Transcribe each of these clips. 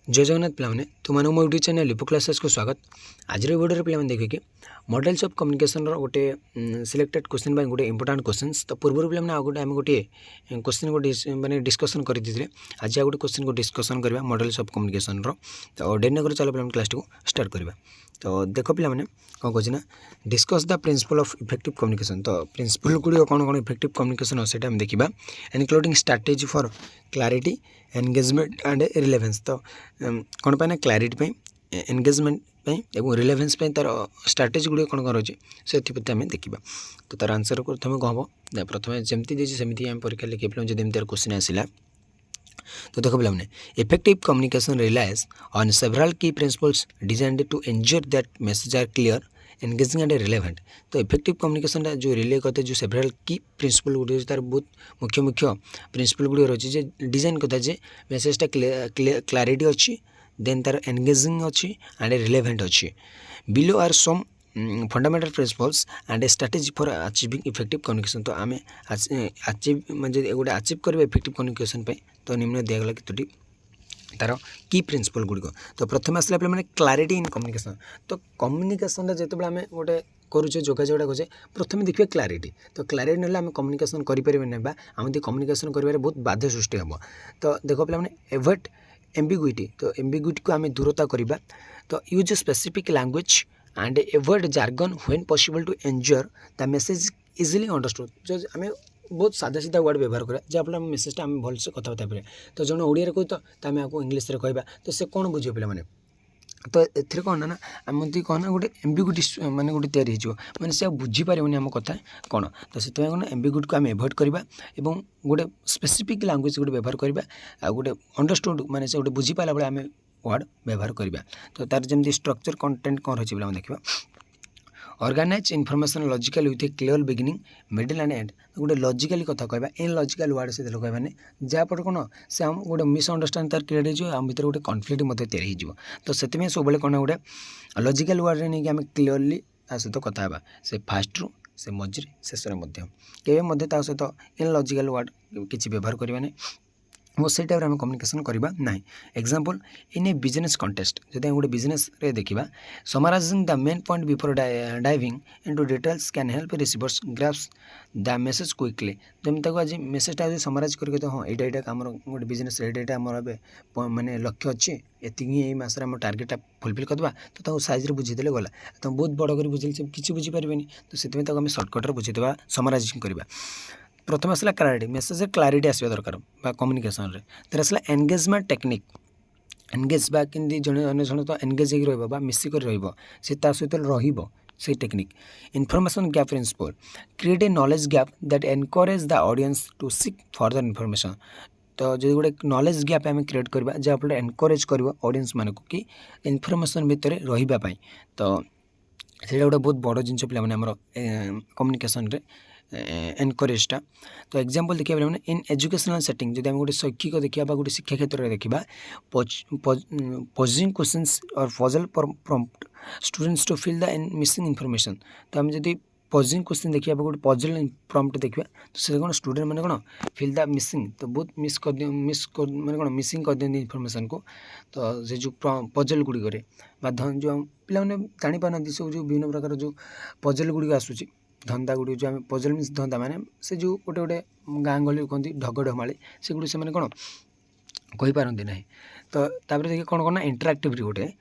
जय जगन्नाथ पे तुम मो यूट्यूब चैनल लिपो क्लासेस को स्वागत। आज भिडियो पे देखिए कि मॉडल्स ऑफ कम्युनिकेशन गोटे सिलेक्टेड क्वेश्चन गोटे इंपोर्टाट क्वेश्चंस। तो पूर्व पे आम गोटे क्वेश्चन को मैंने डिस्कसन कर आज गोटे क्वेश्चन को डिस्कसन करवा मॉडल्स ऑफ कम्युनिकेशन तो डेरी नगर चलो पे क्लास को स्टार्ट करवा। तो देख पे कौन कहना discuss the principle of effective communication. तो प्रिंसिपल गुड़िक कौन कौन इफेक्टिव कम्युनिकेशन अच्छे देखा including strategy for clarity engagement and relevance. तो कौन पाए ना क्लैरिटी एंगेजमेंट एवं रिलेवेंस तार स्ट्रैटेजी गुड़िक कौन कौन अच्छे से आम देखा। तो तार आंसर प्रथम कौन हम प्रथम जमती देती सेमती आम परीक्षा लिखे पे जमी तार क्वेश्चन आसला। तो देखो पे effective communication relies on several key principles designed to ensure that message are clear engaging and relevant. तो इफेक्टिव कम्युनिकेशन जो रिले करते जो सेवरल की प्रिंसिपल गुड़ी तार बहुत मुख्य मुख्य प्रिंसिपल गुड़ी रही डिजाइन करता है मेसेजटा क्लैरिटी अच्छी देन तार एंगेजिंग अच्छी एंड रिलेवेंट अच्छी। Below are some fundamental principles and strategy for achieving effective communication. तो आम अचीव मतलब गोटे अचीव करवा इफेक्टिव कम्युनिकेशन तो निम्न दिगला कि तार की प्रिंसिपल गुड़िक। तो प्रथम आसला पे मैंने क्लैरिटी इन कम्युनिकेशन। तो कम्युनिकेशन जो आम गोटे करुचे जोगाजोगटा करुचे प्रथम देखिए क्लैरिटी। तो क्लैरिटी ना आम कम्युनिकेशन करें आम कम्युनिकेशन कर बहुत बाधा सृष्टि हम। तो देख पे एवॉइड एम्बिग्युइटी। तो एम्बिग्युइटी को आम दूरता करवा। तो use specific language and avoid jargon when possible to ensure the message easily understood. जो आम बहुत सादा सीधा वर्ड व्यवहार करा जहाँफल मेसेजटा आम भलसे कथबार्ता करें। तो जो ओडिया कही तो आम आपको इंग्लीश कहवा तो से कौन बुझे पे मैंने। तो ए कौन ना आम कहना गोटे एम्बिग्युइटी माने गोटे तैयारी मैंने से बुझीपारे आम कथा कौन। तो से कौन एम्बिग्युइटी को आम एवॉइड करवा और गोटे स्पेसिफिक लैंग्वेज गोटे व्यवहार करवा आ गोटे अंडरस्टूड माने से गोटे बुझीपारा बेले आम वर्ड व्यवहार करवा। तो तार जमी स्ट्रक्चर कंटेंट कौन रही है देखा organize information logical with a clear beginning middle and end. गोटे लॉजिकली कथा कहवा इन लॉजिकल वर्ड से कहने जहाँपटे कौन से आम गोटे मिसअंडरस्टैंड तार क्रिएट हो भर गोटे कन्फ्लिक्ट तैयारी हो। तो से सब कौन गोटे लॉजिकल वर्ड नहीं कि आम क्लीयरली ता सहित कथा से फास्ट रू से मझे शेष में ता सहित इन लॉजिकल वर्ड किसी व्यवहार करवानी वो से टाइप आम कम्युनिकेशन करवा ना। Example in a business context जब गोटे बिजनेस रे देखा summarizing the main point before diving into details can help receivers grasp the message quickly. जमी आज मेसेजटा समराइज करके तो हाँ यहाँ आम गोटे बिजनेस यहाँ आम मानने लक्ष्य अच्छे ये मसरे आम टार्गेटा फुलफिल करवा तो सैज्रे बुझीदे गला तुम बहुत बड़ कर बुझे किसी बुझीपारे। तो से आम सर्टकट्रे बुझीदेवा समराइजिंग करवा। प्रथम आसला क्लैरिटी मेसेज क्लैरिटी आसवा दरकार कम्युनिकेशन रे। फिर आसला एंगेजमेंट टेक्निक एंगेज बा कि जड़े अन्य जन तो एंगेज हो मिसिक सहित रही technique. Information gap principle create a knowledge gap that encourage the audience to seek further information. तो जो गोटे नॉलेज गैप आम क्रिएट करवा जहाँफल एनकरेज कर ऑडियंस मानक कि इनफॉरमेशन भितर रही। तो ସେଇଟା ଗୋଟେ ବହୁତ ବଡ଼ ଜିନିଷ ପିଲାମାନେ ଆମର କମ୍ୟୁନିକେସନ୍ରେ एनकरेजटा। तो एग्जांपल देखिए मैंने इन एजुकेशनल सेटिंग जब आम गोटे शैक्षिक देखा गोटे शिक्षा क्षेत्र में देखा पोजिंग क्वेश्चंस और puzzle prompt students to fill the missing information. तो आम जब पोजिंग क्वेश्चन देखा गोटे पजल प्रॉम्प्ट देखा तो से कौन स्टूडेंट मैंने कौन फिल द मिसिंग तो बहुत मिस मैंने कौन मिसिंग कर दिखती इनफॉरमेशन को। तो से जो पजल गुड़िक जो पिला जापार सब जो विभिन्न प्रकार जो पजल गुड़िक आसूँ धंदा गुड़ी जो आम पजल मीन्स धंदा माने से जो गोटे गोटे गाँ गहली कहते ढगढमाली से गुड़ी से कौन कहींपारती ना। तो देखिए कौन कौन ना इंटरएक्टिविटी गोटे।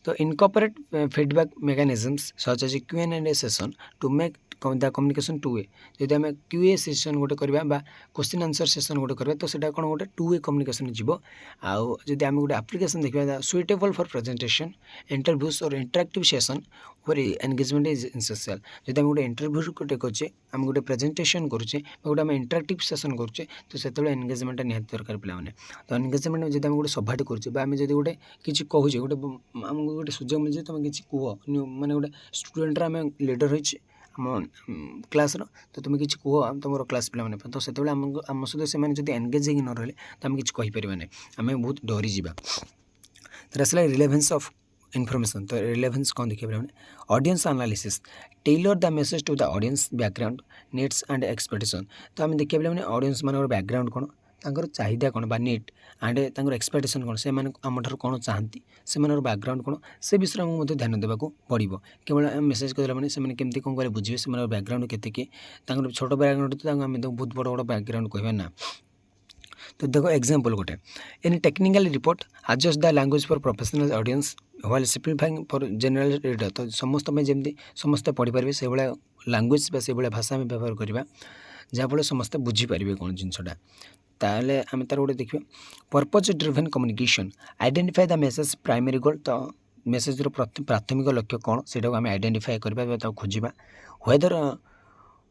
तो incorporate feedback mechanisms such as Q&A session to make the communication two way. जब आम QA सेशन गोटे करवा क्वेश्चन आंसर सेशन गोटे करवा तो सेटा कौन गोटे टू वे कम्युनिकेशन जीव। आउ जब आम गोटे एप्लिकेशन देखा सुइटेबल फॉर प्रेजेंटेशन इंटरव्यूज और interactive session where engagement is essential. जब आम गोटे इंटरव्यू गोटे करुचे आम गोटे प्रेजेंटेशन करुचे गोटे आम इंटरएक्टिव सेशन करुचे तो से एंगेजमेंट निहाती दरकार पे। तो एंगेजमेंट जब आम गोटे सभाटी करुचे आम जब गोटे किसी कहूचे गोटे आमको गोटे सुजोग मिले तुम किसी कह माने गोटे स्टूडेंट आम लीडर रही आम क्लास तो तुम किसी कह तुम क्लास पे तो से आम सहित से एंगेज हो न रही तो आम किसी कहींपर ना आम बहुत डरीजा। तो आसला रिलेवेंस ऑफ इनफॉरमेशन। तो रिलेवेंस कौन देखिए मैंने audience analysis tailor the message to the audience background needs and expectation. तो आम देखिए मैंने ऑडियंस मान बैकग्राउंड कौन ତାଙ୍କର ଚାହିଦା କ'ଣ ବା ନିଟ୍ ଆଣ୍ଡ ତାଙ୍କର ଏକ୍ସପେକ୍ଟେସନ୍ କ'ଣ, ସେମାନେ ଆମଠାରୁ କ'ଣ ଚାହାନ୍ତି, ସେମାନଙ୍କର ବ୍ୟାକ୍ଗ୍ରାଉଣ୍ଡ କ'ଣ, ସେ ବିଷୟରେ ଆମକୁ ମଧ୍ୟ ଧ୍ୟାନ ଦେବାକୁ ପଡ଼ିବ। କେବଳ ଆମେ ମେସେଜ୍ କରିଦେଲା ମାନେ ସେମାନେ କେମିତି କ'ଣ କଲେ ବୁଝିବେ, ସେମାନଙ୍କର ବ୍ୟାକ୍ଗ୍ରାଉଣ୍ଡ କେତେ କିଏ, ତାଙ୍କର ଛୋଟ ବ୍ୟାକ୍ଗ୍ରାଉଣ୍ଡ ତ ତାଙ୍କୁ ଆମେ ବହୁତ ବଡ଼ ବଡ଼ ବ୍ୟାକ୍ଗ୍ରାଉଣ୍ଡ କହିବା ନା। तो देखो एग्जाम्पल गोटे in technical report adjust the language for professional audience while simplifying for general reader. तो समस्त जमी समस्ते पढ़ी पारे से भाया लैंग्वेज से भाया भाषा आम व्यवहार करवा जहाँफल समस्ते बुझीपारे कौन जिनसा ताले आम तार गोटे देखिए purpose driven communication identify the message primary goal. तो मेसेज प्राथमिक लक्ष्य कौन से आम आइडेंटिफाई करवा खोजा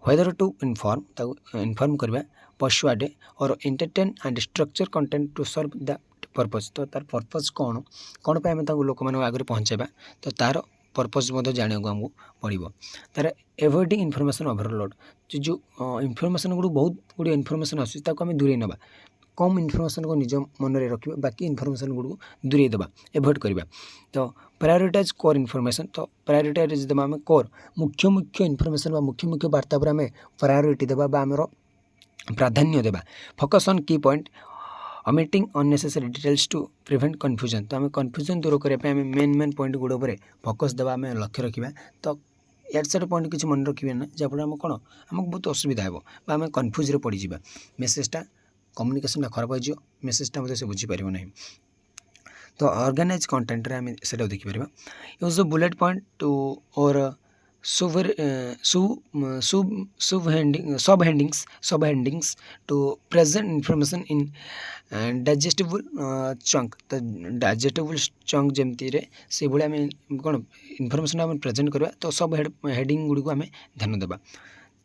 whether to inform करवा persuade और entertain and structure content to serve the purpose। तो तार पर्पज कौन पे आम लोक मान आगे पहुँचाइबा तो तार पर्पज जाना आमको पड़ो। तार एवॉइडिंग इनफॉरमेशन ओवरलोड जो इनफॉरमेशन गुड़ बहुत गुड़े इनफॉरमेशन आम दूरे ना कम इनफॉरमेशन को निज मन में रखा बाकी इनफॉरमेशन गुड़ दूरे देवा एवॉइड करवा। तो प्रायोरिटाइज कोर इनफॉरमेशन। तो प्रायोरिटाइज देवा आम कोर मुख्य इनफॉरमेशन मुख्य वार्ता पर आम प्रायोरिटी देवा आमर प्राधान्य देवा। Focus on key point omitting unnecessary details to prevent confusion. तो आम कन्फ्यूजन दूर करने मेन पॉइंट गुड़ पर फोकस देवा आम लक्ष्य रखा। तो यार साइड पॉइंट किसी मन रखिए ना जहाँफल आम कौन आमको बहुत असुविधा हो आम कन्फ्यूज पड़जा मेसेजटा कम्युनिकेशन खराब हो मेसेजटा मतलब से बुझीपार ना। तो ऑर्गेनाइज कंटेंट रे आम से देखिपर यूज बुलेट पॉइंट टू और subheadings to present information in digestible chunk. तो डाइजेस्टेबल चंक जमती से भाई आम कौन इनफॉरमेशन आम प्रेजेंट करवा। तो सब हेडिंग गुड़ी को आम ध्यान देवा।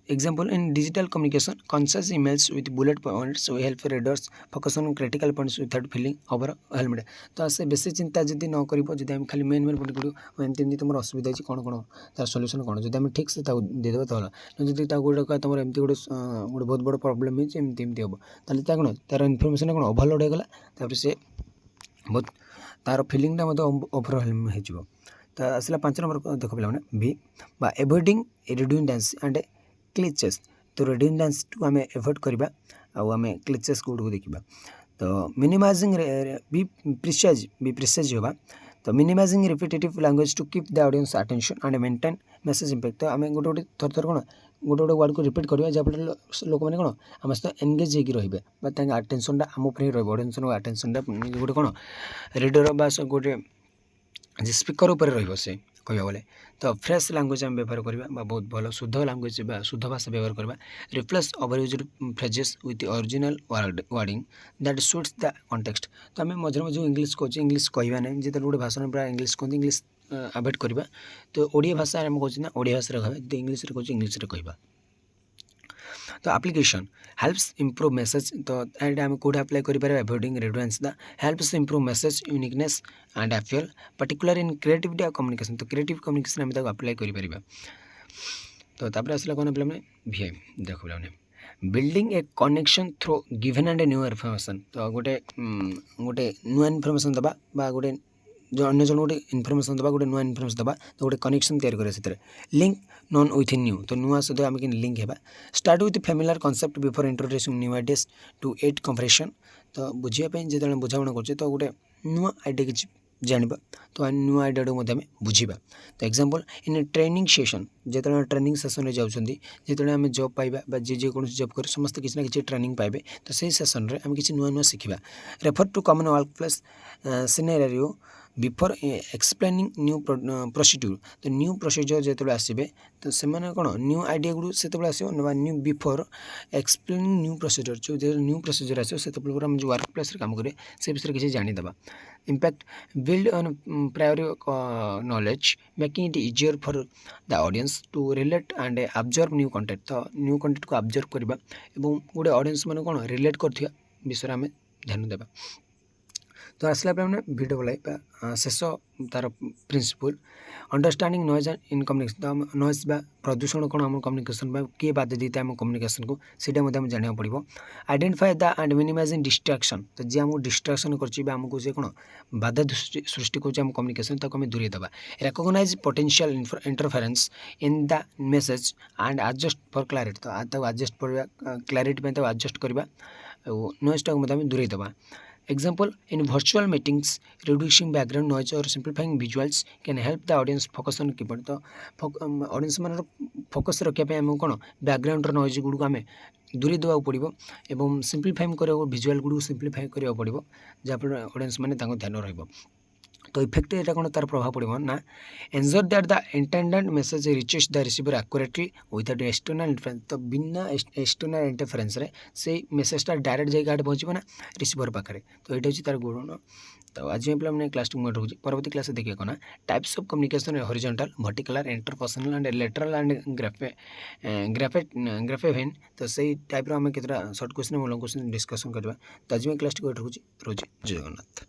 Example in digital communication conscious emails with bullet points we help readers focus on critical points without feeling overwhelmed. तो से बेसी चिंता जब न कर खाली मेन पॉइंट गुड़ एमती तुम असुविधा है कौन कौन तार सल्यूशन कौन जब ठीक से देदेव तो जब गोटे तुम एमती गोटे बहुत बड़ प्रोब्लेम होमती हम ताल कौन तार इनफॉरमेशन कौन ओवरलोड होगा से बहुत तार फिलिंगटा ओवरवेलम हो। तो आसला 5 नंबर देख पे बी बा एवॉइडिंग रिडंडेंसी एंड क्लिचेस। तो रिडंडेंसी टू आम एवॉइड करवा आम क्लिचेस गुड़ को देखा। तो मिनिमाइजिंग बी प्रिसाइज होगा। तो minimising repetitive language to keep the audience attention and maintain message impact. तो आम गोटे थर थर कौन गोटे वर्ड को रिपीट करवा जहाँफल लोक मैंने कौन आम सहित एंगेज होकर रही आटेंशन आम उपर ही ऑडियंस आटेंशन गोटे कौन रीडर बा गोटे स्पीकर उपर रे कह बोले। तो फ्रेश लैंग्वेज आम व्यवहार करवा बहुत भल शुद्ध लैंग्वेज शुद्ध भाषा व्यवहार करवा। Replace overused phrases with original wording that suites the context. तो आम मझे मझे इंग्लिश कहे इंग्लिश कहवा ना जो गोटे भाषा पूरा इंग्लिश कहते इंग्लिश अवॉइड करवा। तो ओडिया भाषा आम कहना ओडिया भाषा कहवा इंग्लिश कहे इंग्लिश कहवा। तो एप्लिकेशन हेल्प्स इंप्रूव मेसेज। तो ये आम कौट अप्लाई करें avoiding redundancy the helps improve message uniqueness and appeal particular in creativity और कम्युनिकेशन। तो क्रिएटिव कम्युनिकेशन आम अप्लाई करें। तो तापर आसला कौन पे VI देख पे building A connection through given and new information. तो गोटे नुआ इनफॉरमेशन दबा गोटे जो अन्य जन गोटे इनफॉरमेशन दबा गोटे नुआ इनफॉरमेशन दबा तो गोटे कनेक्शन तैयार करें से लिंक नॉन विथ न्यू। तो नुआ सहित आम कि लिंक है start with familiar concept before introducing new ideas to aid comprehension. तो बुझापी जो बुझाणा कर तो गोटे नुआ आइडिया किसी जाना तो नुआ आइडिया आम बुझा। तो एग्जाम्पल इन ट्रेनिंग सेशन जो ट्रेनिंग सेसन जाऊँगी जो आम जॉब पाइबा जी कौन जॉब कर समस्त किसी ना कि ट्रेनिंग पाइबे। तो सही सेसन में आम किसी नुआ नुआ शिखा। Refer to common work place scenario before explaining new procedure. तो न्यू प्रोसीजर जो आसबे तो से कौन न्यू आइडिया गुड़ से आसो new before explaining new procedure जो न्यू प्रोसीजर आसो से आम जो वर्क प्लेस काम करें से विषय किसी जानीदे। Impact build on prior knowledge making it easier for the audience to relate and observe new content. तो न्यू कंटेंट को ऑब्जर्व करवा गोटे ऑडियंस मैंने कौन रिलेट कर विषय आम ध्यान देवा। तो आसला VII शेष तार principle understanding noise in communication. तो नॉइज बा प्रदूषण कौन आम कम्युनिकेशन किए बाधा देता है आम कम्युनिकेशन को सीटा जाना पड़ो। Identify the and minimising distraction. तो जी आमको डिस्ट्रैक्शन करमको से कौन बाधा सृष्टि कर कम्युनिकेशन ताको आम दूरे देवा। Recognise potential interference in the message and adjust for clarity. तो एडजस्ट करवा क्लैरिटी एडजस्ट करवा नॉइज़टाକୁ आम दूरे देवा। Example, in virtual meetings, reducing background noise or simplifying visuals can help the audience focus on keyboard. तो ऑडियंस मान focus रखापी आम कौन बैकग्राउंड नॉइज गुड़ आम दूरी देवा पड़ो एवं सिंप्लीफाई कर विजुअल गुड़ सिंप्लीफाई करा पड़ो जहाँफल ऑडियंस मैंने ध्यान रहा। तो इफेक्ट यहाँ कौन तार प्रभाव पड़ो ना ensure that the intended message reaches the receiver accurately without external interference. तो बिना एक्सटर्नल इंटरफेरेंस से मेसेजटा डायरेक्ट जाए पहुँचो ना रिसीवर पाखे। तो ये हूँ तार गुण। तो आज पे मैंने क्लास टू रोज परवर्ती क्लास देखिए कौन types of communication horizontal vertical interpersonal and lateral and grapevine. तो सही टाइप आम केतटा short question long question discussion करवा। तो आज मैं क्लास टू रोज जय जगन्नाथ।